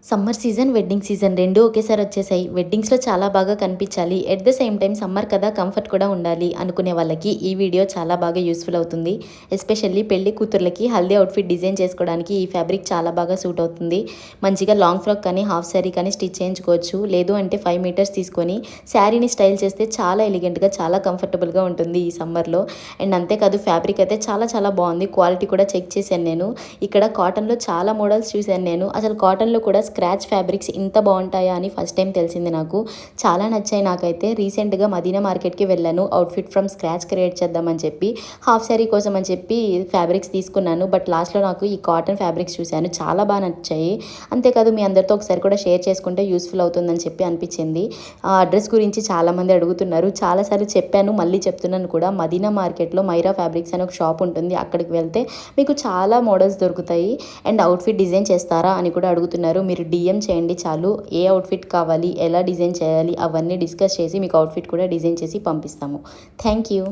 Summer season, wedding season 2 ఒకేసారి వచ్చేసాయి. వెడ్డింగ్స్‌లో చాలా బాగా కనిపించాలి. At the same time summer కదా కంఫర్ట్ కూడా ఉండాలి అనుకునే వాళ్ళకి ఈ వీడియో చాలా బాగా యూజ్‌ఫుల్ అవుతుంది. ఎస్పెషల్లీ పెళ్లి కూతుర్లకి హల్దీ అవుట్‌ఫిట్ డిజైన్ చేసుకోవడానికి ఈ ఫ్యాబ్రిక్ చాలా బాగా సూట్ అవుతుంది. మంచిగా లాంగ్ ఫ్రాక్ కానీ, హాఫ్ శారీ కానీ స్టిచ్ చేయించుకోవచ్చు. లేదు అంటే 5 మీటర్స్ తీసుకొని శారీని స్టైల్ చేస్తే చాలా ఎలిగెంట్‌గా, చాలా కంఫర్టబుల్‌గా ఉంటుంది ఈ సమ్మర్‌లో. అండ్ అంతేకాదు ఫ్యాబ్రిక్ అయితే చాలా చాలా బాగుంది. క్వాలిటీ కూడా చెక్ చేశాను నేను. ఇక్కడ కాటన్‌లో చాలా మోడల్స్ చూశాను నేను. అసలు కాటన్‌లో కూడా స్క్రాచ్ ఫ్యాబ్రిక్స్ ఇంత బాగుంటాయా అని ఫస్ట్ టైం తెలిసింది నాకు. చాలా నచ్చాయి నాకైతే. రీసెంట్గా మదీనా మార్కెట్కి వెళ్ళాను అవుట్ఫిట్ ఫ్రమ్ స్క్రాచ్ క్రియేట్ చేద్దామని చెప్పి, హాఫ్ శారీ కోసం అని చెప్పి ఫ్యాబ్రిక్స్ తీసుకున్నాను. బట్ లాస్ట్లో నాకు ఈ కాటన్ ఫ్యాబ్రిక్స్ చూశాను, చాలా బాగా నచ్చాయి. అంతేకాదు మీ అందరితో ఒకసారి కూడా షేర్ చేసుకుంటే యూస్ఫుల్ అవుతుందని చెప్పి అనిపించింది. ఆ అడ్రస్ గురించి చాలామంది అడుగుతున్నారు, చాలాసార్లు చెప్పాను, మళ్ళీ చెప్తున్నాను కూడా. మదీనా మార్కెట్లో మైరా ఫ్యాబ్రిక్స్ అని ఒక షాప్ ఉంటుంది, అక్కడికి వెళ్తే మీకు చాలా మోడల్స్ దొరుకుతాయి. అండ్ అవుట్ఫిట్ డిజైన్ చేస్తారా అని కూడా అడుగుతున్నారు. మీరు DM చేయండి చాలు. ఏ అవుట్ఫిట్ కావాలి, ఎలా డిజైన్ చేయాలి అవన్నీ డిస్కస్ చేసి మీకు అవుట్ఫిట్ కూడా డిజైన్ చేసి పంపిస్తాము. Thank you.